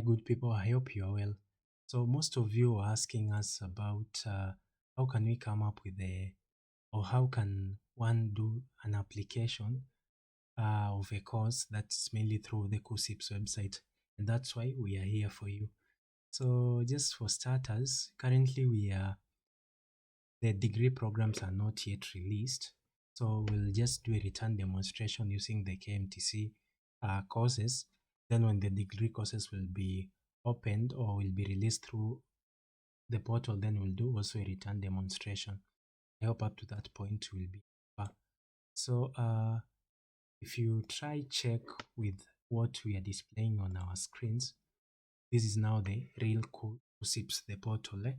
good people. I hope you are well. So most of you are asking us about how can we come up with or how can one do an application of a course that's mainly through the KUCCPS website, and that's why we are here for you. So just for starters, currently the degree programs are not yet released, so we'll just do a return demonstration using the KMTC courses. Then when the degree courses will be opened or will be released through the portal, then we'll do also a return demonstration. I hope up to that point will be far. So if you try check with what we are displaying on our screens, this is now the real KUCCPS, the portal.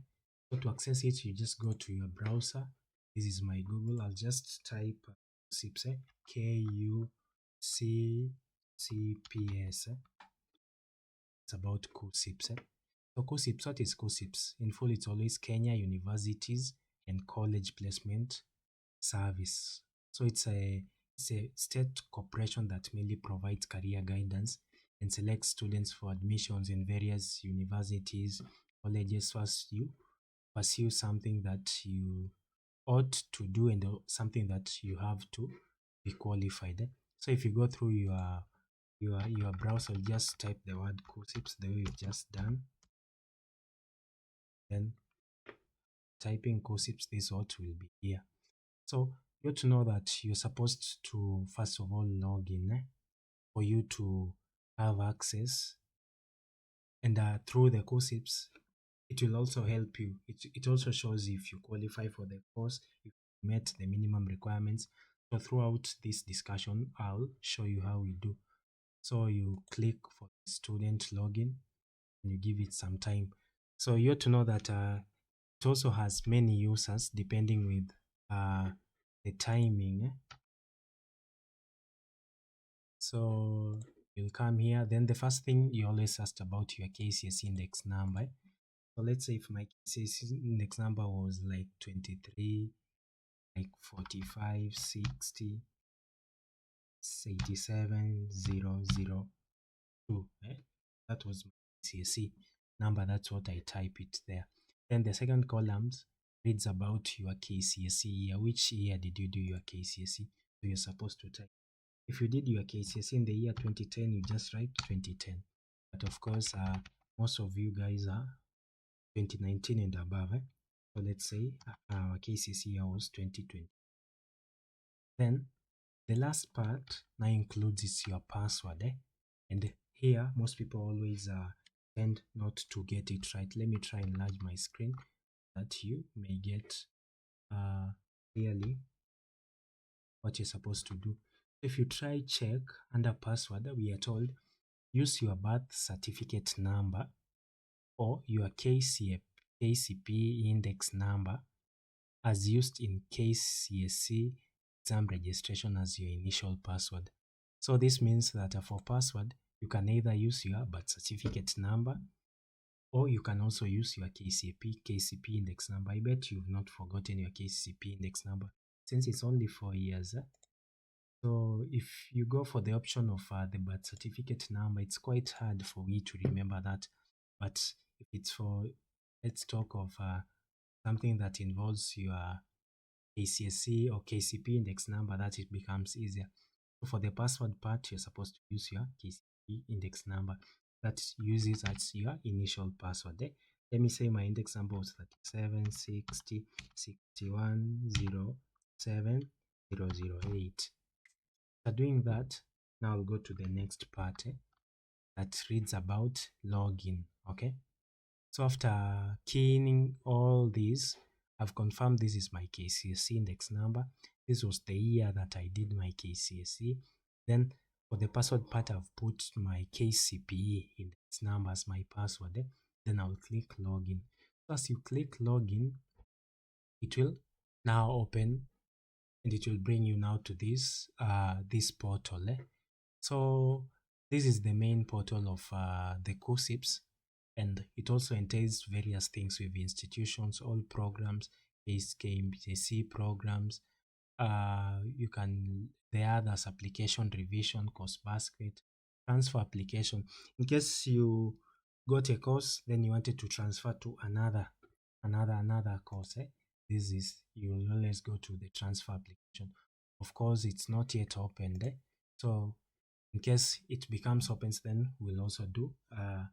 So to access it, you just go to your browser. This is my Google. I'll just type KUCCPS, KUCCPS. It's about KUCCPS. So KUCCPS, what is KUCCPS? In full, it's always Kenya Universities and College Placement Service. So it's a state corporation that mainly provides career guidance and selects students for admissions in various universities, colleges, as you pursue something that you ought to do and something that you have to be qualified. So if you go through your browser, just type the word KUCCPS the way we've just done. Then typing KUCCPS, this what will be here. So you have to know that you're supposed to first of all log in for you to have access, and through the KUCCPS it will also help you. It also shows if you qualify for the course, if you met the minimum requirements. So throughout this discussion, I'll show you how we do. So you click for student login and you give it some time. So you have to know that it also has many users depending with the timing. So you'll come here. Then the first thing you always asked about your KCSE index number. So let's say if my KCSE index number was like 23, like 45, 60, 87, 002. That was my KCSE number. That's what I type it there. Then the second column reads about your KCSE year. Which year did you do your KCSE? So you're supposed to type. If you did your KCSE in the year 2010, you just write 2010. But of course, most of you guys are 2019 and above. So let's say our KCSE year was 2020. Then the last part now includes your password. And here, most people always tend not to get it right. Let me try and enlarge my screen that you may get clearly what you're supposed to do. If you try check under password, we are told use your birth certificate number or your KCPE Index Number as used in KCSE exam registration as your initial password. So this means that for password, you can either use your birth certificate number or you can also use your KCPE Index Number. I bet you've not forgotten your KCPE Index Number since it's only 4 years. So if you go for the option of the birth certificate number, it's quite hard for me to remember that. But if it's for, let's talk of something that involves your KCSE or KCPE index number, that it becomes easier. So for the password part, you're supposed to use your KCPE index number that uses as your initial password. Let me say my index number was 37 60 61 07 008. After doing that, now I'll go to the next part that reads about login. Okay, so after keying in all these, I've confirmed this is my KCSE index number. This was the year that I did my KCSE. Then for the password part, I've put my KCPE index number as my password. Then I'll click login. So as you click login, it will now open and it will bring you now to this portal. So this is the main portal of the KUCCPS, and it also entails various things with institutions, all programs, KMTC programs. You can the others, application revision, course basket, transfer application. In case you got a course, then you wanted to transfer to another course. This is, you will always go to the transfer application. Of course, it's not yet opened. So in case it becomes open, then we'll also do a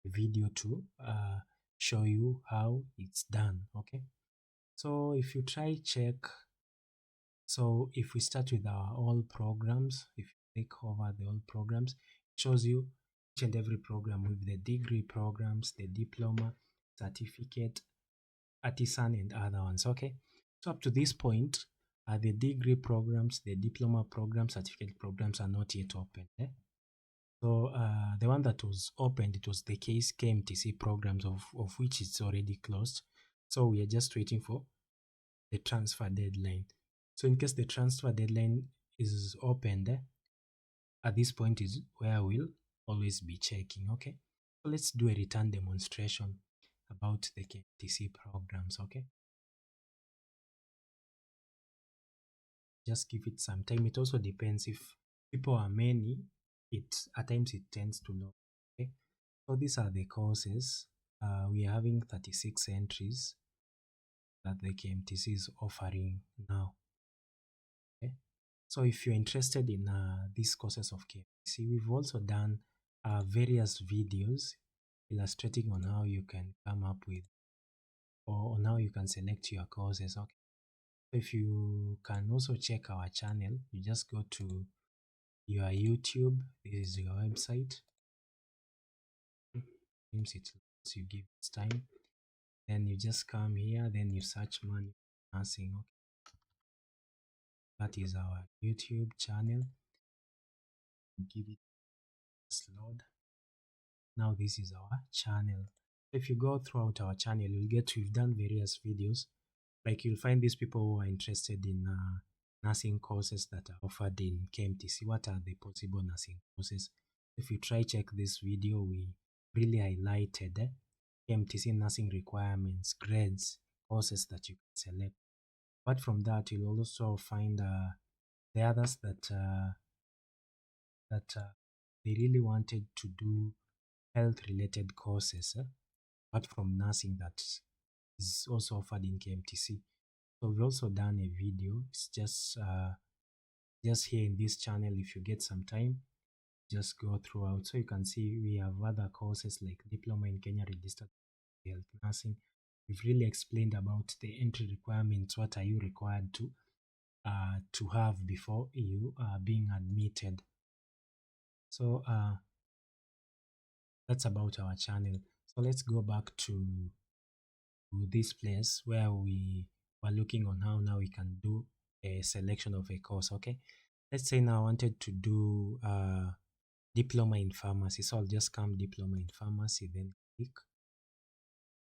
video to show you how it's done. Okay. So if you try check, so if we start with our all programs, if you take over the all programs, it shows you each and every program with the degree programs, the diploma, certificate, artisan, and other ones. Okay. So up to this point, the degree programs, the diploma programs, certificate programs are not yet open. So the one that was opened, it was the case KMTC programs, of which it's already closed. So we are just waiting for the transfer deadline. So in case the transfer deadline is opened, at this point is where we'll always be checking. Okay. So let's do a return demonstration about the KMTC programs. Okay. Just give it some time. It also depends if people are many, it at times it tends to load. Okay. So these are the courses. We are having 36 entries that the KMTC is offering now. Okay. So if you're interested in these courses of KMTC, we've also done various videos illustrating on how you can come up with, or on how you can select your courses. Okay. So if you can also check our channel, you just go to your YouTube. This is your website. Seems it lets you give it time. Then you just come here, then you search manual nursing. Okay. That is our YouTube channel. Give it a load. Now this is our channel. If you go throughout our channel, you'll get, we've done various videos. Like you'll find these people who are interested in nursing courses that are offered in KMTC. What are the possible nursing courses? If you try check this video, we really highlighted KMTC nursing requirements, grades, courses that you can select. Apart from that, you'll also find the others that they really wanted to do health-related courses, apart from nursing that is also offered in KMTC. So we've also done a video. It's just here in this channel. If you get some time, just go throughout. So you can see we have other courses like Diploma in Kenya Registered Health Nursing. We've really explained about the entry requirements. What are you required to have before you are being admitted? So that's about our channel. So let's go back to this place where we were looking on how now we can do a selection of a course. Okay, let's say now I wanted to do diploma in pharmacy. So I'll just come diploma in pharmacy, then click,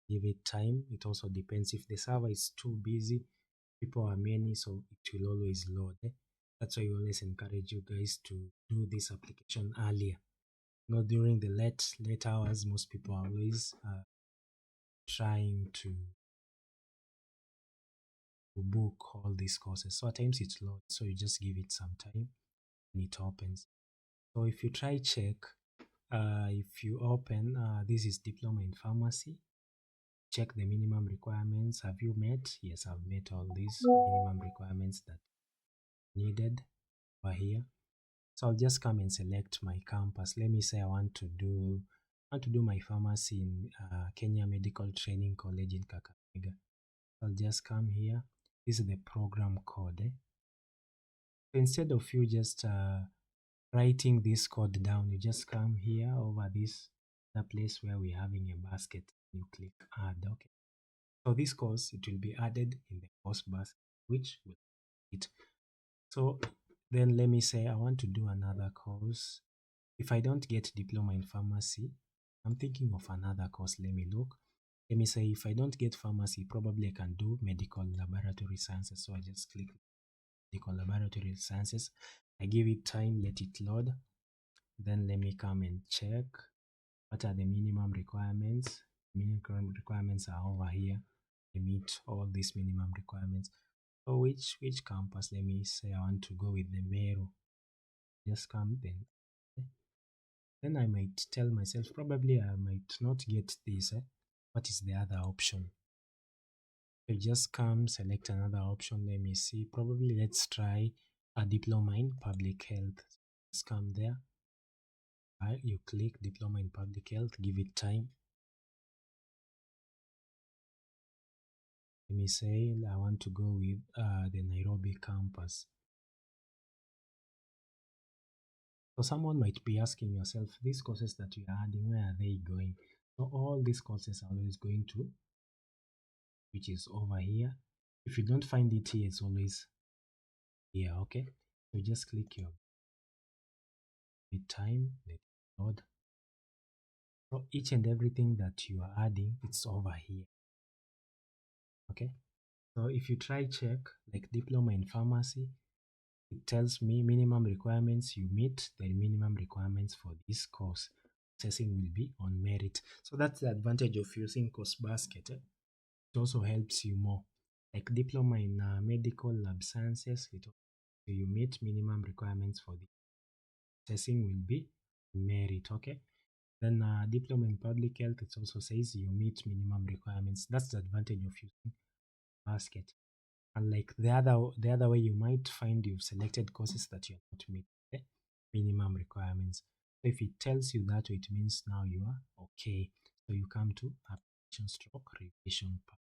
give it time. It also depends if the server is too busy, people are many, so it will always load. That's why we always encourage you guys to do this application earlier. Not during the late hours. Most people are always trying to book all these courses. So at times it loads, so you just give it some time and it opens. So if you try check, if you open, this is diploma in pharmacy. Check the minimum requirements. Have you met? Yes, I've met all these minimum requirements that needed over here. So I'll just come and select my campus. Let me say I want to do my pharmacy in Kenya Medical Training College in Kakamega. I'll just come here. This is the program code. So instead of you just writing this code down, you just come here over this, the place where we're having a basket. You click add. Okay. So this course, it will be added in the course basket, which will it. So then let me say I want to do another course. If I don't get diploma in pharmacy, I'm thinking of another course. Let me look. Let me say if I don't get pharmacy, probably I can do medical laboratory sciences. So I just click medical laboratory sciences. I give it time, let it load. Then let me come and check what are the minimum requirements. Minimum requirements are over here. They meet all these minimum requirements. So which campus? Let me say I want to go with the Meru. Just come then. Then I might tell myself, probably I might not get this. What is the other option? So just come, select another option. Let me see. Probably let's try a diploma in public health. Just come there. You click diploma in public health, give it time. Let me say I want to go with the Nairobi campus. So someone might be asking yourself, these courses that you are adding, where are they going? So all these courses are always going to, which is over here. If you don't find it here, it's always here, okay? So just click your time, let it load. So each and everything that you are adding, it's over here, okay? So if you try check, like diploma in pharmacy, it tells me minimum requirements you meet, the minimum requirements for this course. Assessing will be on merit. So that's the advantage of using course basket. It also helps you more. Like diploma in medical lab sciences, you meet minimum requirements for the assessing will be merit, okay? Then diploma in public health, it also says you meet minimum requirements. That's the advantage of using basket. Unlike the other way, you might find you've selected courses that you're not meeting the minimum requirements. So if it tells you that, it means now you are okay. So you come to application stroke revision part.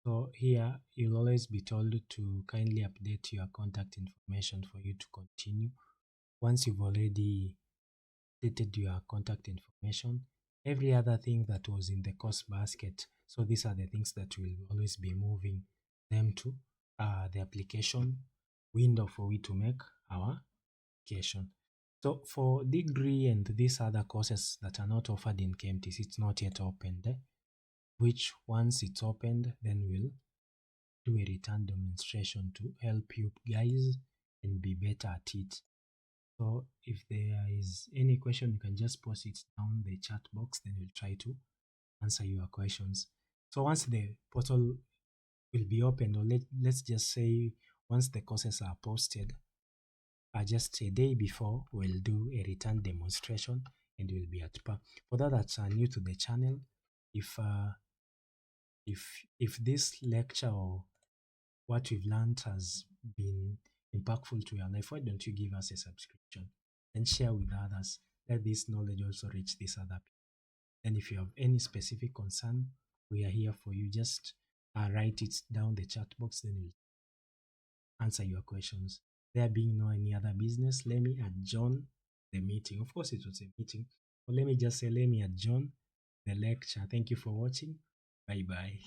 So here you'll always be told to kindly update your contact information for you to continue. Once you've already updated your contact information, every other thing that was in the course basket, so these are the things that will always be moving them to the application window for we to make our application. So for degree and these other courses that are not offered in KMTC, it's not yet opened, which once it's opened, then we'll do a return demonstration to help you guys and be better at it. So if there is any question, you can just post it down the chat box, then we'll try to answer your questions. So once the portal will be opened, or let's just say once the courses are posted, just a day before, we'll do a return demonstration and we'll be at par. For that that's new to the channel, if this lecture or what we've learned has been impactful to your life, why don't you give us a subscription and share with others? Let this knowledge also reach these other people. And if you have any specific concern, we are here for you. Just write it down the chat box, then we'll answer your questions. There being no any other business, let me adjourn the meeting. Of course, it was a meeting, but let me just say, let me adjourn the lecture. Thank you for watching. Bye bye.